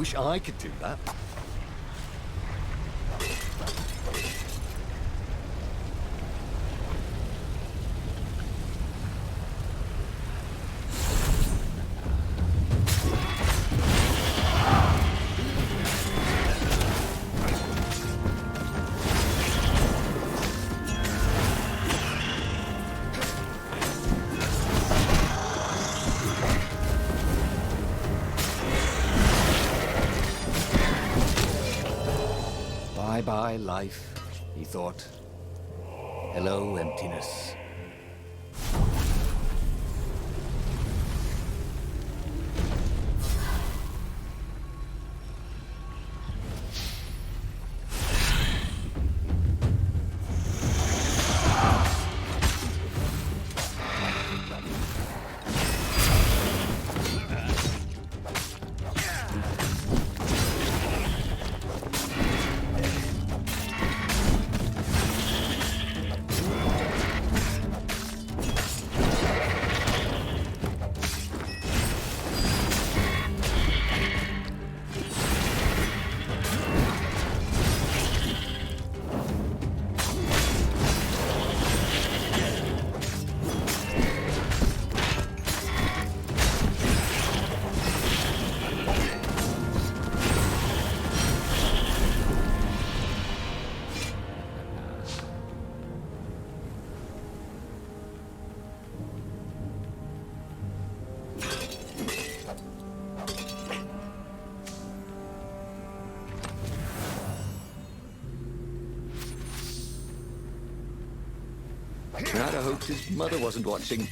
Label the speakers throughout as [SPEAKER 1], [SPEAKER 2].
[SPEAKER 1] Wish I could do that. Bye-bye, life, he thought. Hello, emptiness. I'd have hoped his mother wasn't watching.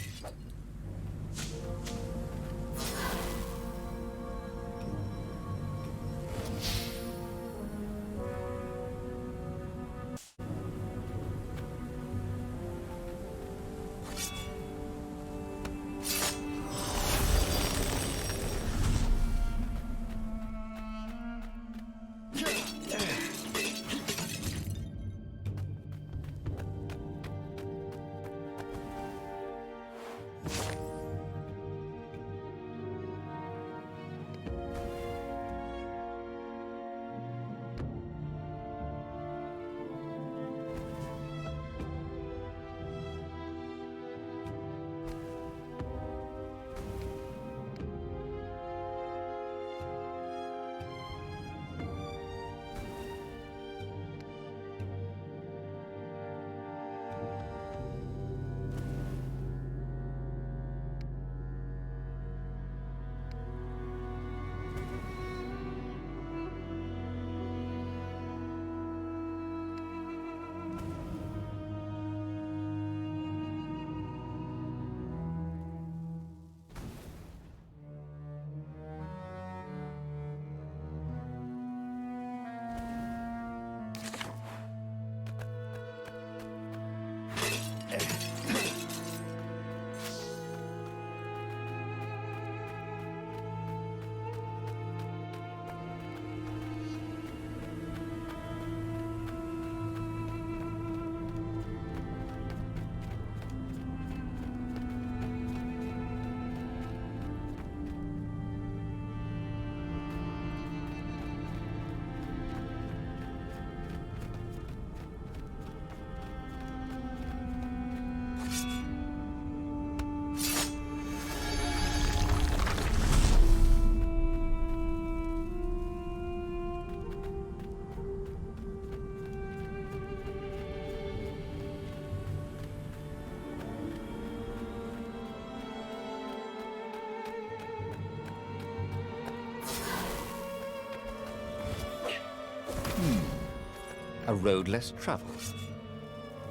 [SPEAKER 1] A road less traveled.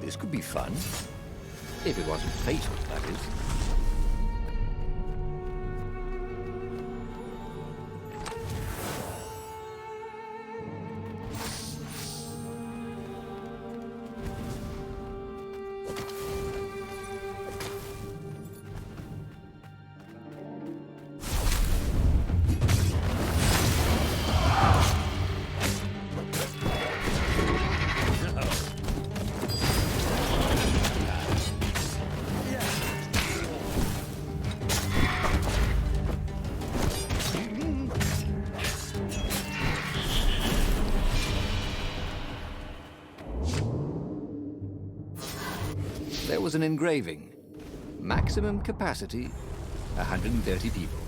[SPEAKER 1] This could be fun. If it wasn't fatal, that is. there was an engraving. Maximum capacity, 130 people.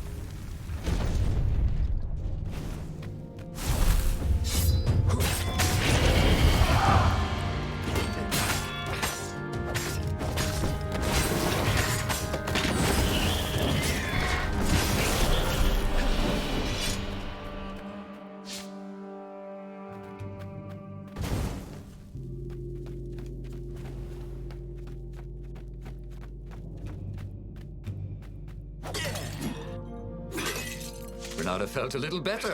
[SPEAKER 2] Renata felt a little better.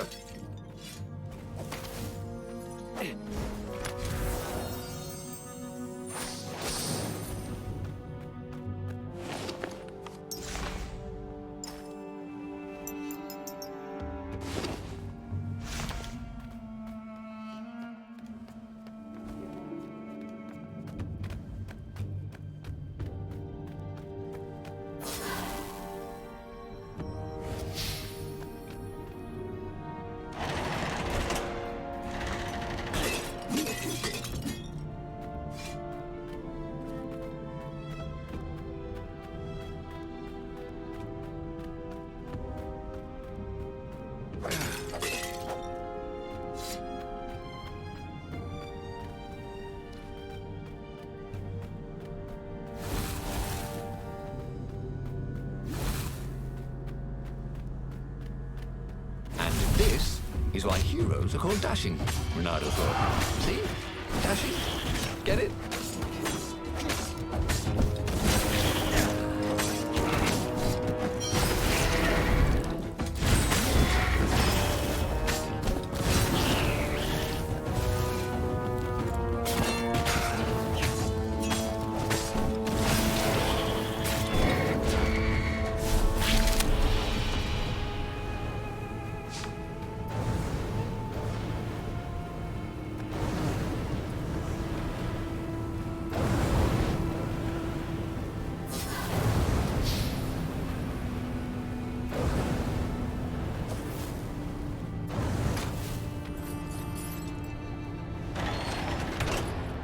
[SPEAKER 1] This is why heroes are called dashing, Renato thought. See? Dashing. Get it?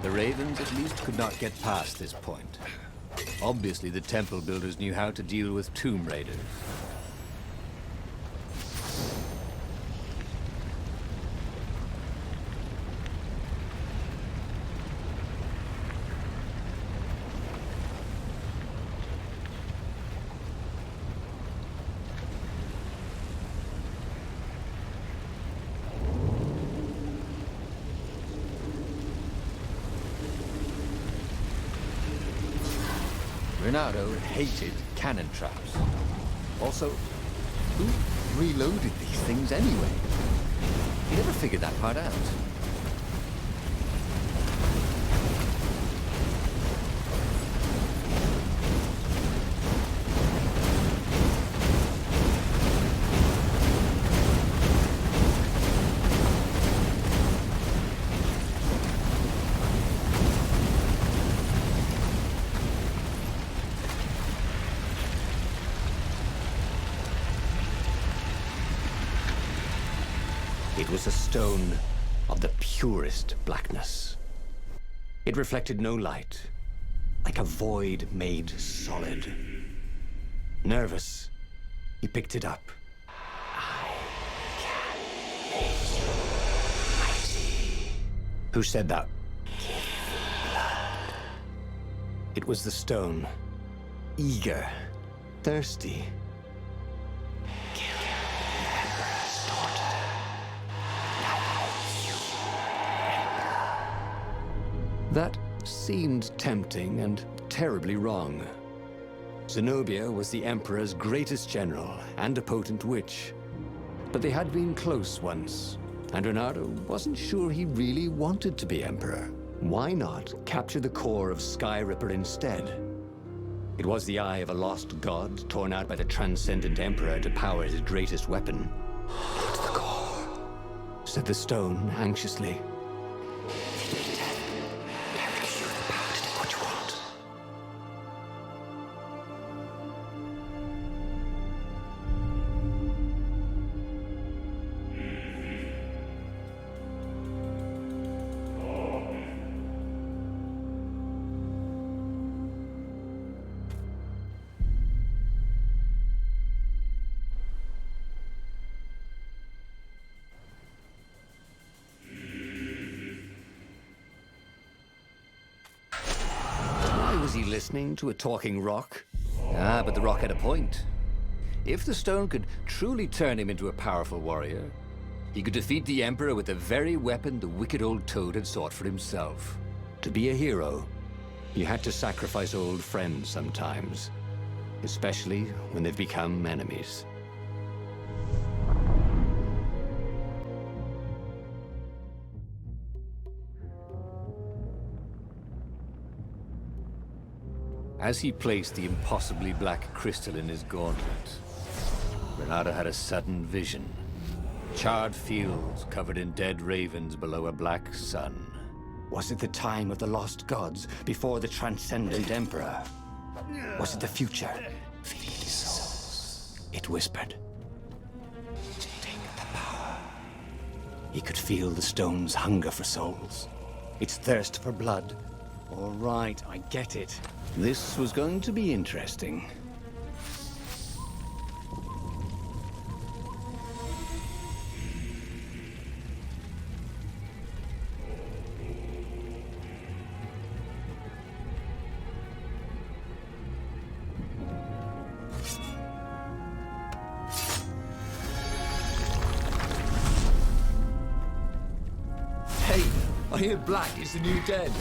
[SPEAKER 1] The Ravens at least could not get past this point. Obviously, the temple builders knew how to deal with tomb raiders. Renato hated cannon traps. Also, who reloaded these things anyway? He never figured that part out. It was a stone of the purest blackness. It reflected no light, like a void made solid. Nervous, he picked it up. I can make you mighty. Who said that? Give me blood. It was the stone, eager, thirsty. That seemed tempting and terribly wrong. Zenobia was the Emperor's greatest general and a potent witch. But they had been close once, and Renato wasn't sure he really wanted to be Emperor. Why not capture the core of Sky Ripper instead? It was the eye of a lost god torn out by the transcendent Emperor to power his greatest weapon. "Not the core," said the stone anxiously. listening to a talking rock? Ah, but the rock had a point. If the stone could truly turn him into a powerful warrior, he could defeat the Emperor with the very weapon the wicked old toad had sought for himself. To be a hero, you had to sacrifice old friends sometimes, especially when they've become enemies. As he placed the impossibly black crystal in his gauntlet, Renato had a sudden vision. Charred fields covered in dead ravens below a black sun. Was it the time of the lost gods before the transcendent emperor? Was it the future? Feed souls, it whispered. Take the power. He could feel the stone's hunger for souls, its thirst for blood. All right, I get it. This was going to be interesting.
[SPEAKER 2] Hey, I hear black is the new dead.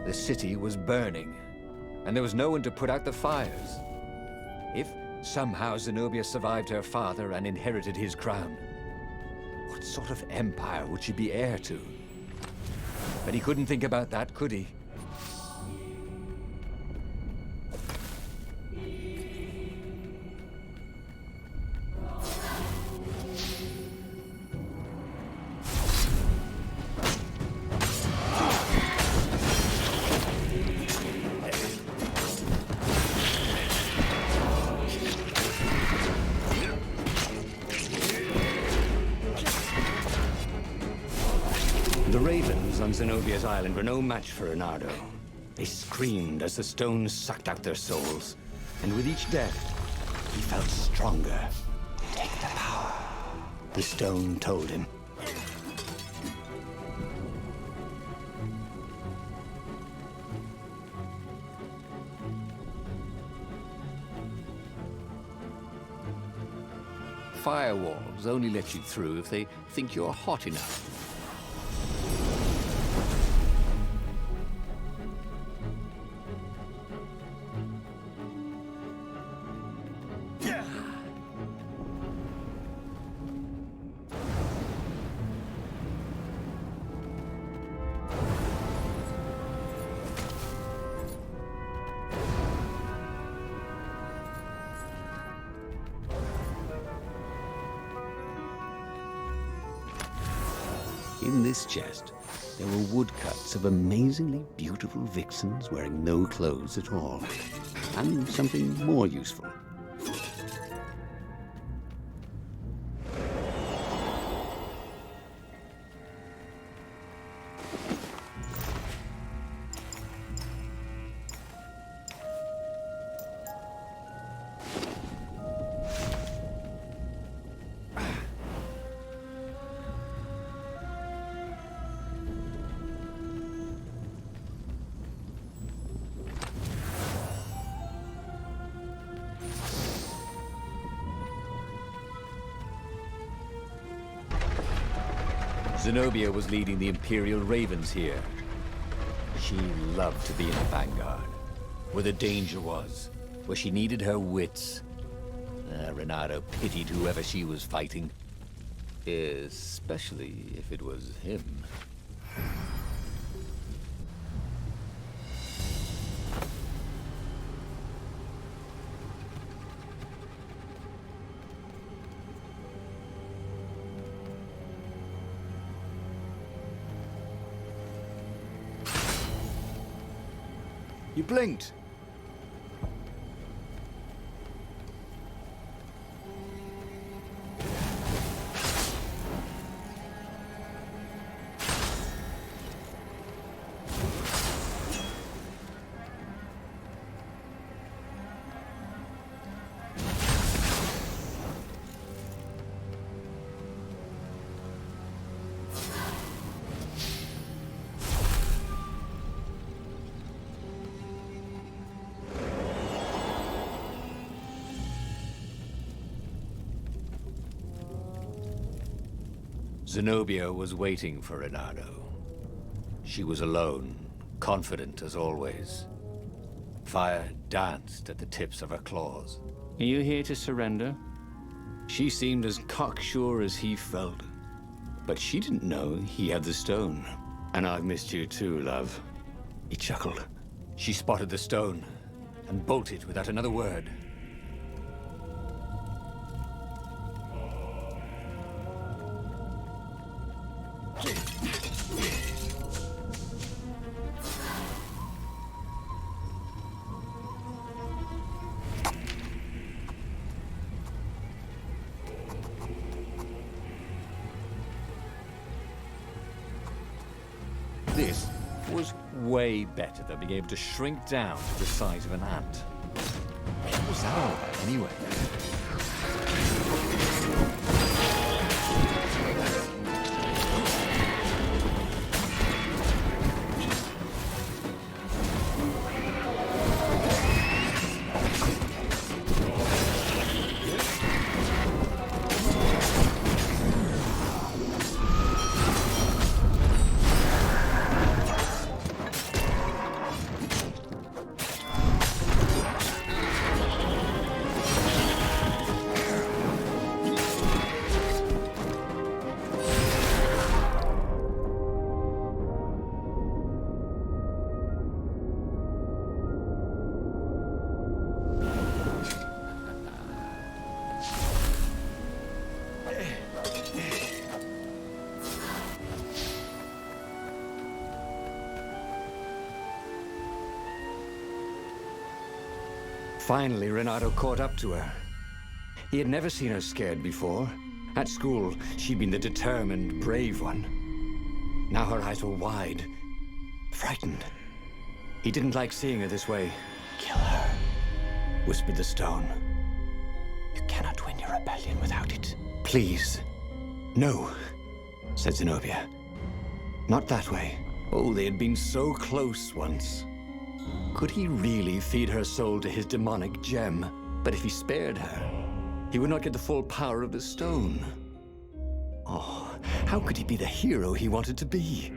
[SPEAKER 1] The city was burning, and there was no one to put out the fires. If somehow Zenobia survived her father and inherited his crown, what sort of empire would she be heir to? But he couldn't think about that, could he? The ravens on Zenobia's island were no match for Renato. They screamed as the stones sucked out their souls. And with each death, he felt stronger. Take the power, the stone told him. Firewalls only let you through if they think you're hot enough. In this chest, there were woodcuts of amazingly beautiful vixens wearing no clothes at all. And something more useful. Zenobia was leading the Imperial Ravens here. She loved to be in the vanguard, where the danger was, where she needed her wits. Renato pitied whoever she was fighting, especially if it was him. You blinked. Zenobia was waiting for Renato. She was alone, confident as always. Fire danced at the tips of her claws.
[SPEAKER 3] Are you here to surrender?
[SPEAKER 1] She seemed as cocksure as he felt. But she didn't know he had the stone. And I've missed you too, love. He chuckled. She spotted the stone and bolted without another word. This was way better than being able to shrink down to the size of an ant. What was that all about, anyway? Finally, Renato caught up to her. He had never seen her scared before. At school, she'd been the determined, brave one. Now her eyes were wide, frightened. He didn't like seeing her this way. "Kill her," whispered the stone. "You cannot win your rebellion without it." "Please." "No," said Zenobia. "Not that way." Oh, they had been so close once. Could he really feed her soul to his demonic gem? But if he spared her, he would not get the full power of the stone. Oh, how could he be the hero he wanted to be?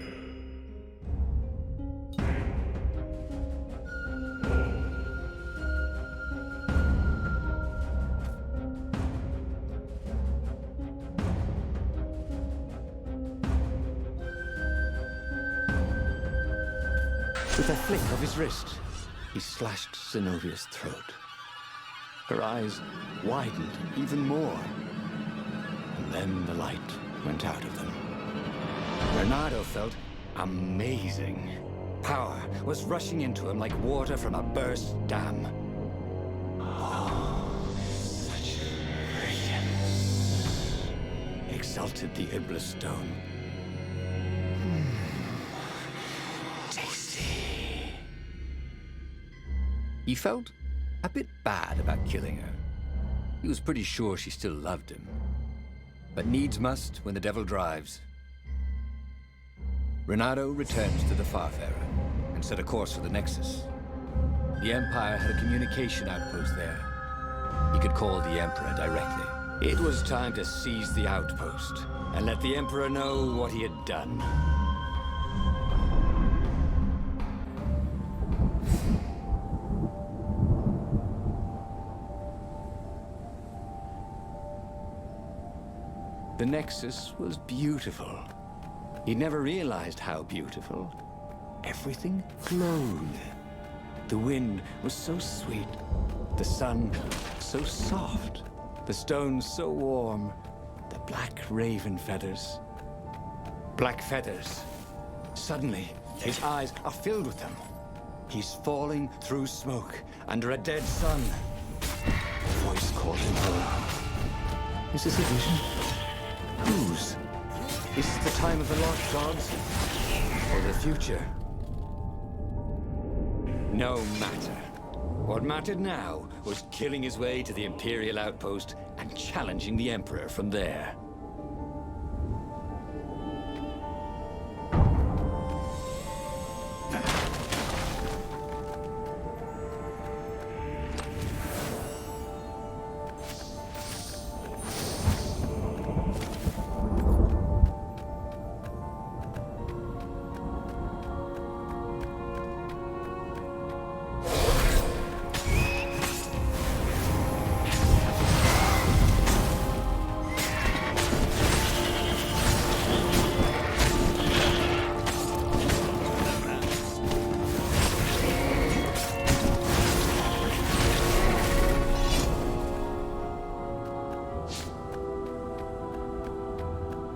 [SPEAKER 1] With a flick of his wrist, he slashed Zenobia's throat. Her eyes widened even more. And then the light went out of them. Renato felt amazing. Power was rushing into him like water from a burst dam. Oh, such brilliance, exulted the Iblis stone. He felt a bit bad about killing her. He was pretty sure she still loved him. But needs must when the devil drives. Renato returned to the Farfarer and set a course for the Nexus. The Empire had a communication outpost there. He could call the Emperor directly. It was time to seize the outpost and let the Emperor know what he had done. The Nexus was beautiful. He'd never realized how beautiful. Everything glowed. The wind was so sweet. The sun so soft. The stones so warm. The black raven feathers. Black feathers. Suddenly, his eyes are filled with them. He's falling through smoke, under a dead sun. A voice called him home. Is this a vision? Whose? Is this the time of the lost gods? Or the future? No matter. What mattered now was killing his way to the Imperial outpost and challenging the Emperor from there.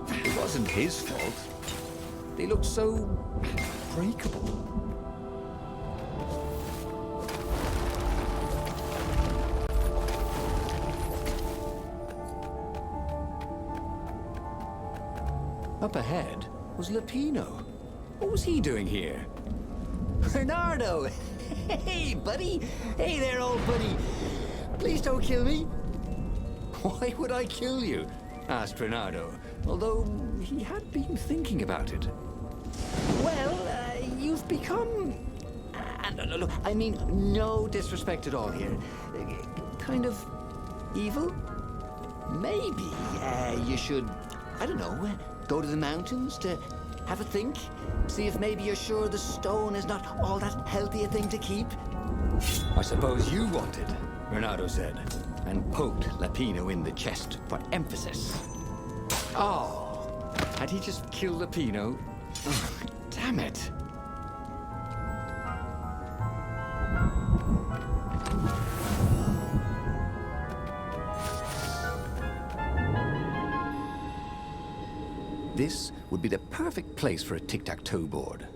[SPEAKER 1] It wasn't his fault. They looked so breakable. Up ahead was Lapino. What was he doing here?
[SPEAKER 2] Bernardo! Hey, buddy! Hey there, old buddy! Please don't kill me!
[SPEAKER 1] Why would I kill you? Asked Bernardo, although he had been thinking about it.
[SPEAKER 2] Well, you've become... look, I mean, no disrespect at all here. Kind of evil? Maybe you should, I don't know, go to the mountains to have a think? See if maybe you're sure the stone is not all that healthy a thing to keep?
[SPEAKER 1] I suppose you wanted, Bernardo said, and poked Lapino in the chest for emphasis. Oh, had he just killed Lapino? Oh, damn it. This would be the perfect place for a tic-tac-toe board.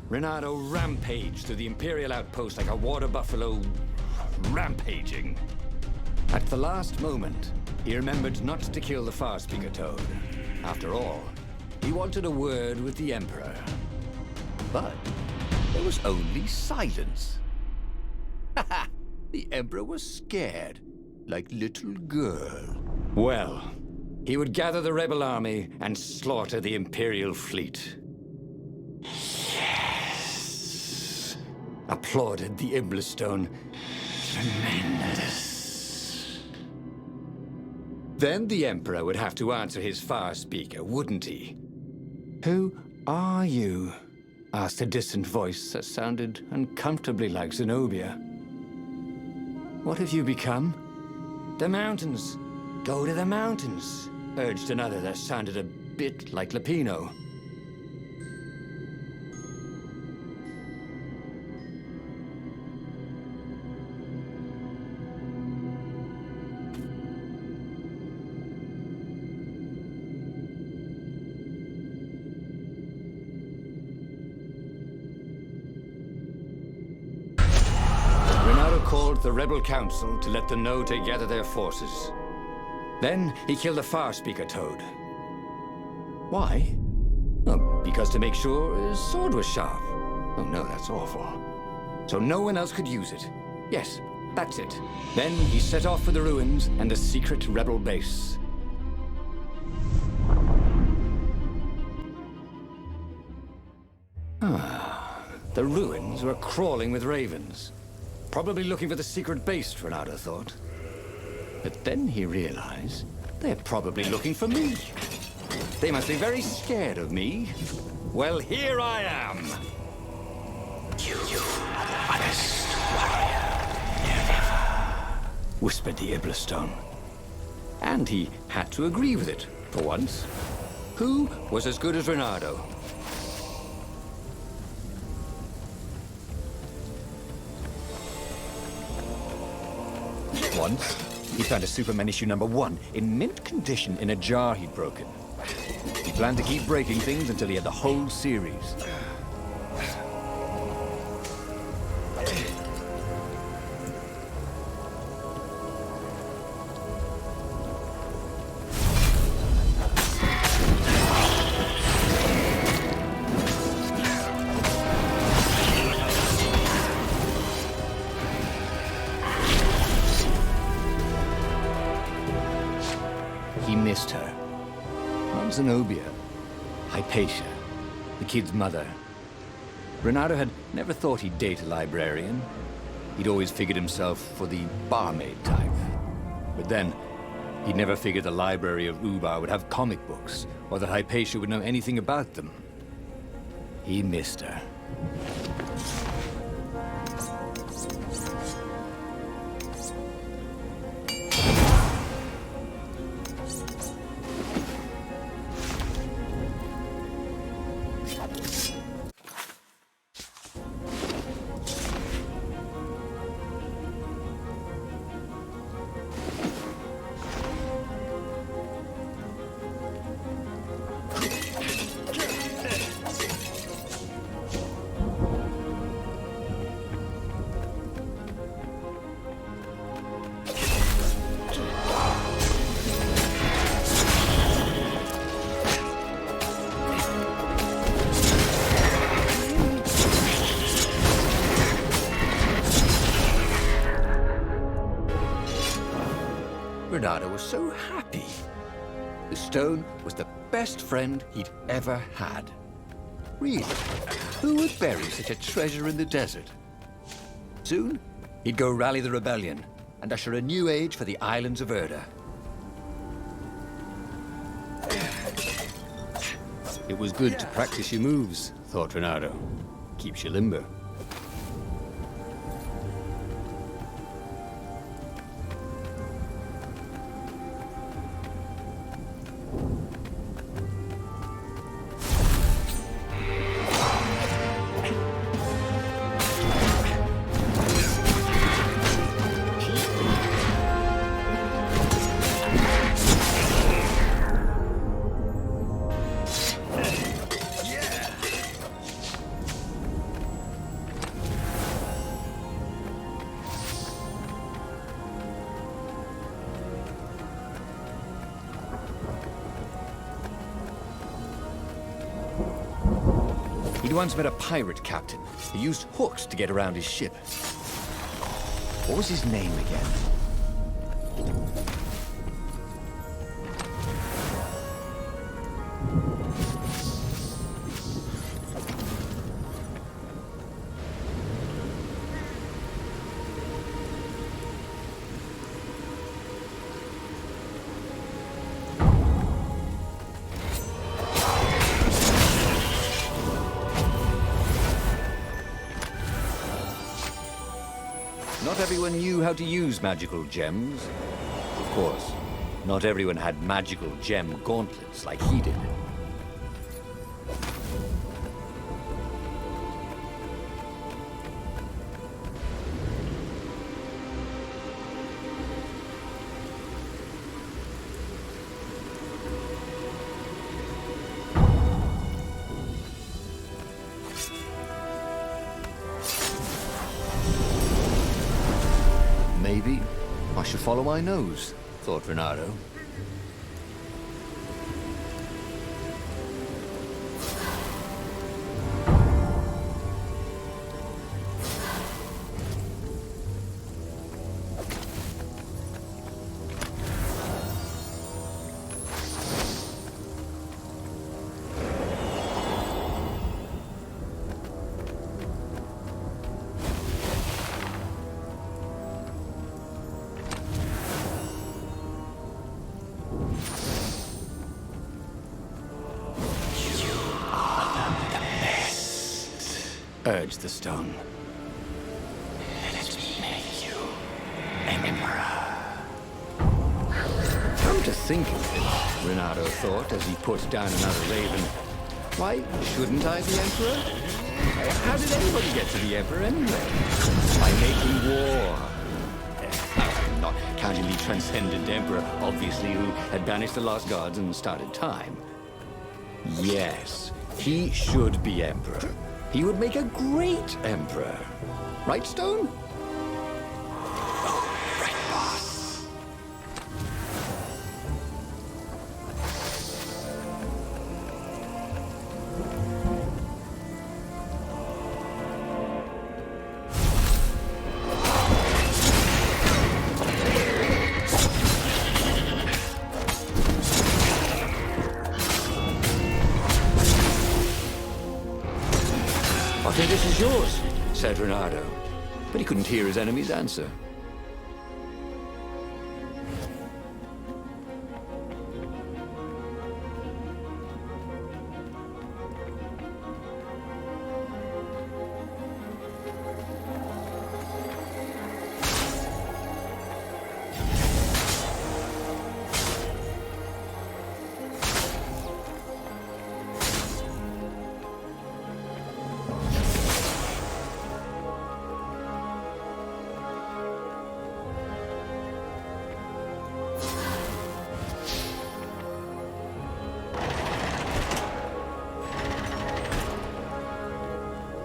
[SPEAKER 1] Renato rampaged through the Imperial outpost like a water buffalo rampaging. At the last moment, he remembered not to kill the Far Speaker Toad. After all, he wanted a word with the Emperor. But there was only silence. The Emperor was scared, like little girl. Well, he would gather the rebel army and slaughter the Imperial fleet. Applauded the Iblestone. Tremendous. Then the Emperor would have to answer his Far Speaker, wouldn't he? Who are you? Asked a distant voice that sounded uncomfortably like Zenobia. What have you become? The mountains. Go to the mountains, urged another that sounded a bit like Lapino. Called the Rebel Council to let them know to gather their forces. Then he killed the Far Speaker Toad. Why? Oh, because to make sure his sword was sharp. Oh no, that's awful. So no one else could use it. Yes, that's it. Then he set off for the ruins and the secret rebel base. The ruins were crawling with ravens. Probably looking for the secret base, Renato thought. But then he realized they're probably looking for me. They must be very scared of me. Well, here I am. You are the hottest warrior ever, whispered the Iblastone. And he had to agree with it, for once. Who was as good as Renato?
[SPEAKER 4] Once, he found a Superman issue #1 in mint condition in a jar he'd broken. He planned to keep breaking things until he had the whole series.
[SPEAKER 1] He missed her. Not Zenobia. Hypatia, the kid's mother. Renato had never thought he'd date a librarian. He'd always figured himself for the barmaid type. But then, he'd never figured the library of Ubar would have comic books, or that Hypatia would know anything about them. He missed her. Renato was so happy. The stone was the best friend he'd ever had. Really, who would bury such a treasure in the desert? Soon, he'd go rally the rebellion and usher a new age for the islands of Erda. It was good to practice your moves, thought Renato. Keeps you limber. He'd once met a pirate captain who used hooks to get around his ship. What was his name again? Not everyone knew how to use magical gems. Of course, not everyone had magical gem gauntlets like he did. Maybe I should follow my nose, thought Renato. urged the stone. Let me make you emperor. Come to think of it, Renato thought as he put down another raven. Why shouldn't I be emperor? How did anybody get to be emperor anyway? By making war. Not counting the transcendent emperor, obviously, who had banished the lost gods and started time. Yes, he should be emperor. He would make a great emperor. Right, Stone? Oh, right, boss. I think this is yours, said Renato, but he couldn't hear his enemy's answer.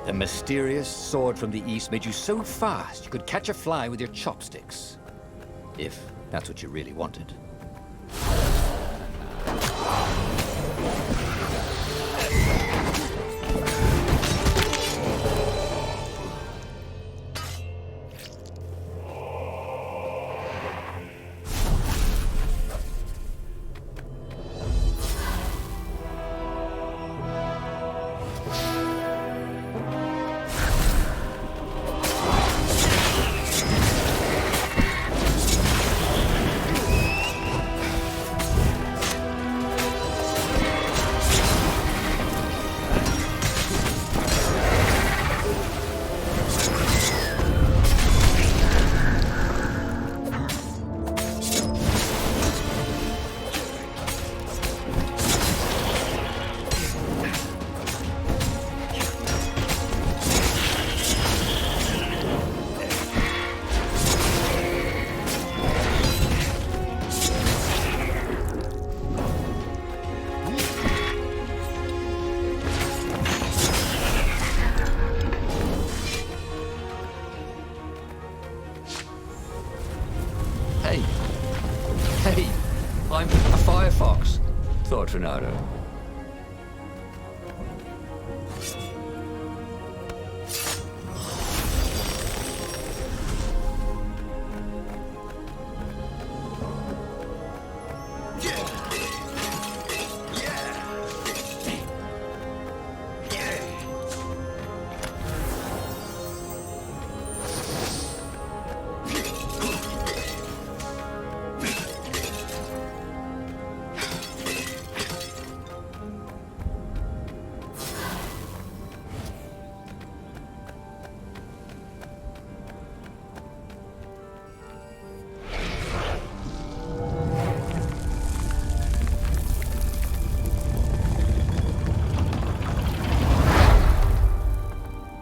[SPEAKER 1] The mysterious sword from the east made you so fast you could catch a fly with your chopsticks. If that's what you really wanted. Hey, I'm a firefox, thought Renato.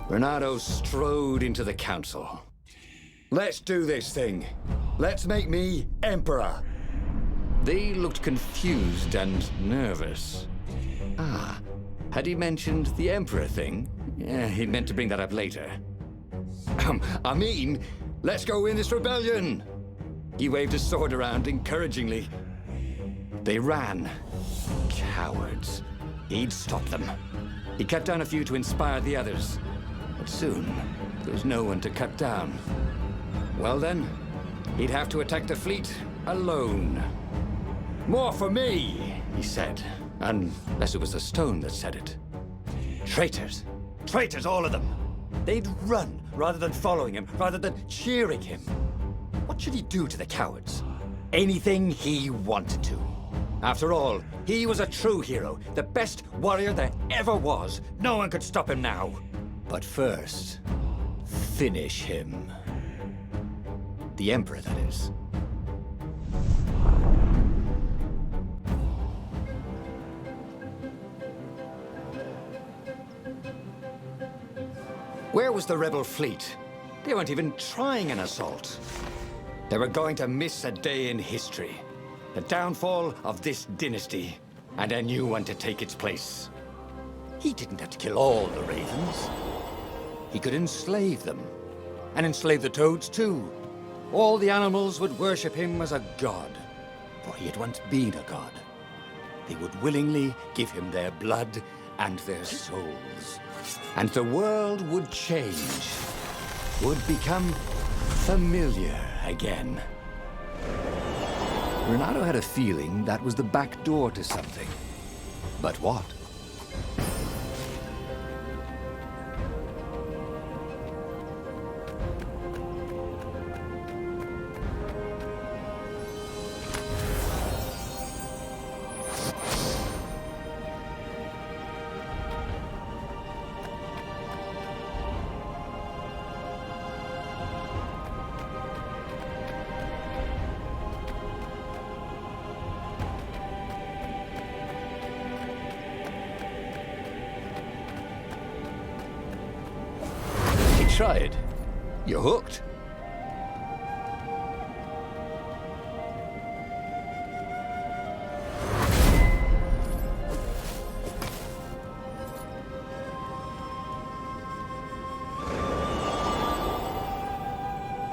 [SPEAKER 1] Renato strode into the council. Let's do this thing. Let's make me emperor. They looked confused and nervous. Ah, had he mentioned the emperor thing? Yeah, he'd meant to bring that up later. I mean, let's go win this rebellion. He waved his sword around encouragingly. They ran. Cowards. He'd stop them. He cut down a few to inspire the others. But soon, there was no one to cut down. Well then, he'd have to attack the fleet alone. More for me, he said. Unless it was the stone that said it. Traitors. Traitors, all of them. They'd run rather than following him, rather than cheering him. What should he do to the cowards? Anything he wanted to. After all, he was a true hero, the best warrior there ever was. No one could stop him now.
[SPEAKER 4] But first, finish him. The Emperor, that is.
[SPEAKER 1] Where was the rebel fleet? They weren't even trying an assault. They were going to miss a day in history. The downfall of this dynasty, and a new one to take its place. He didn't have to kill all the ravens. He could enslave them. And enslave the toads, too. All the animals would worship him as a god. For he had once been a god. They would willingly give him their blood and their souls. And the world would change. Would become familiar again.
[SPEAKER 4] Renato had a feeling that was the back door to something. But what? Try it.
[SPEAKER 1] You're hooked.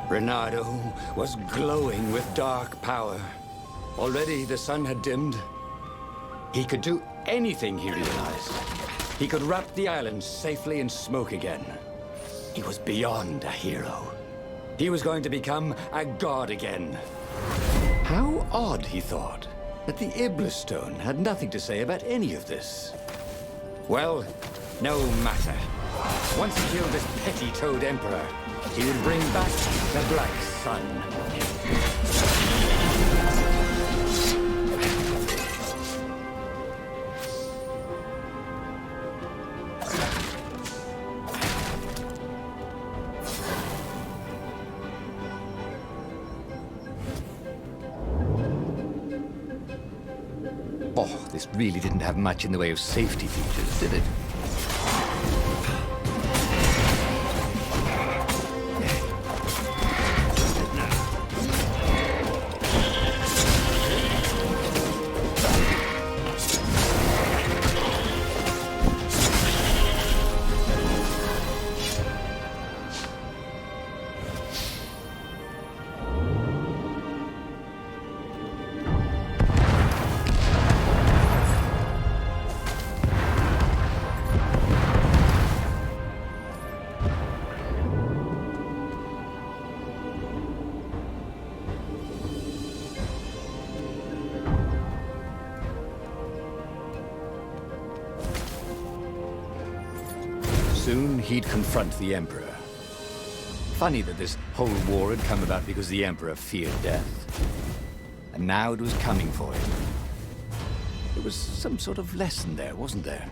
[SPEAKER 1] Renato was glowing with dark power. Already the sun had dimmed. He could do anything, he realized. He could wrap the island safely in smoke again. He was beyond a hero. He was going to become a god again. How odd, he thought, that the Iblis Stone had nothing to say about any of this. Well, no matter. Once he killed this petty Toad Emperor, he would bring back the Black Sun.
[SPEAKER 4] Oh, this really didn't have much in the way of safety features, did it? Soon he'd confront the Emperor. Funny that this whole war had come about because the Emperor feared death. And now it was coming for him. There was some sort of lesson there, wasn't there?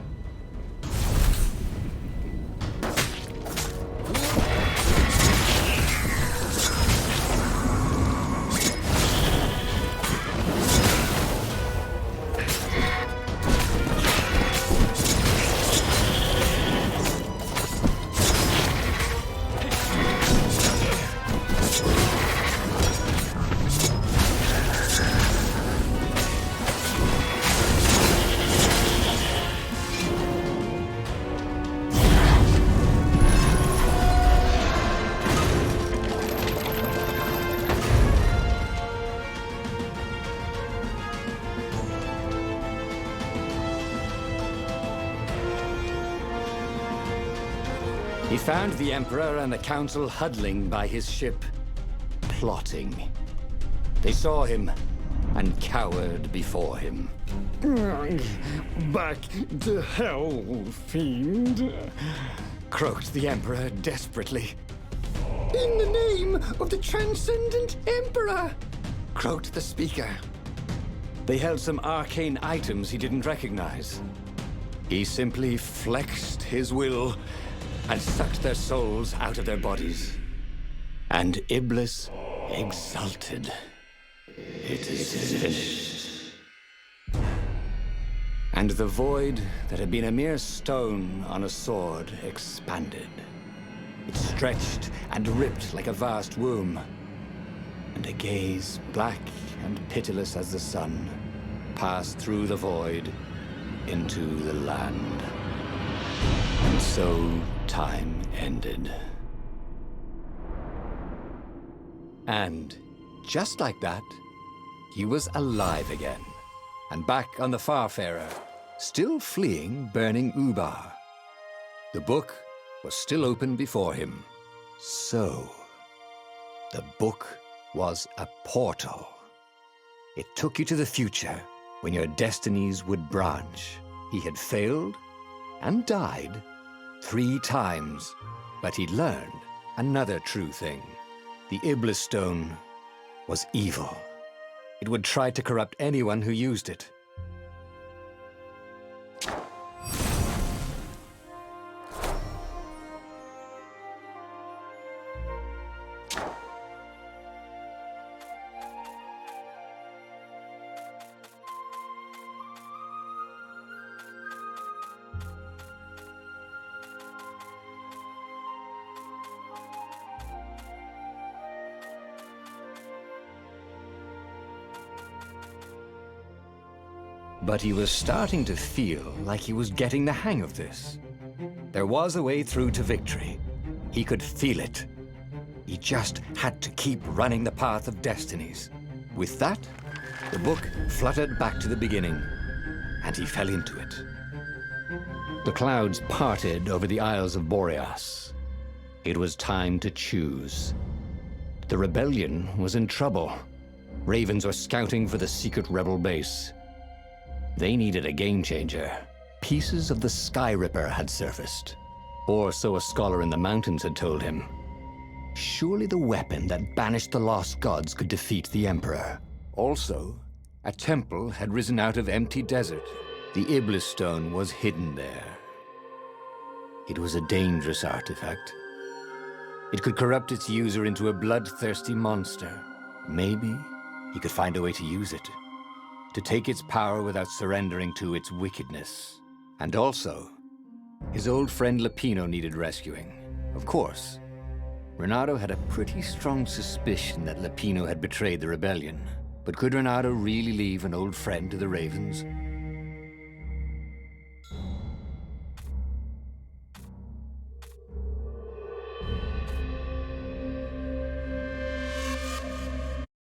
[SPEAKER 1] He found the Emperor and the Council huddling by his ship, plotting. They saw him and cowered before him.
[SPEAKER 5] Back to hell, fiend.
[SPEAKER 1] Croaked the Emperor desperately.
[SPEAKER 2] In the name of the Transcendent Emperor!
[SPEAKER 1] Croaked the speaker. They held some arcane items he didn't recognize. He simply flexed his will and sucked their souls out of their bodies. And Iblis exulted. It is finished. And the void that had been a mere stone on a sword expanded. It stretched and ripped like a vast womb. And a gaze, black and pitiless as the sun, passed through the void into the land. And so time ended. And just like that, he was alive again, and back on the Farfarer, still fleeing burning Ubar. The book was still open before him. So, the book was a portal. It took you to the future, when your destinies would branch. He had failed and died 3 times, but he'd learned another true thing. The Iblis Stone was evil. It would try to corrupt anyone who used it. But he was starting to feel like he was getting the hang of this. There was a way through to victory. He could feel it. He just had to keep running the path of destinies. With that, the book fluttered back to the beginning, and he fell into it. The clouds parted over the Isles of Boreas. It was time to choose. The rebellion was in trouble. Ravens were scouting for the secret rebel base. They needed a game-changer. Pieces of the Sky Ripper had surfaced. Or so a scholar in the mountains had told him. Surely the weapon that banished the lost gods could defeat the Emperor. Also, a temple had risen out of empty desert. The Iblis Stone was hidden there. It was a dangerous artifact. It could corrupt its user into a bloodthirsty monster. Maybe he could find a way to use it. To take its power without surrendering to its wickedness. And also, his old friend Lapino needed rescuing. Of course, Renato had a pretty strong suspicion that Lapino had betrayed the rebellion. But could Renato really leave an old friend to the Ravens?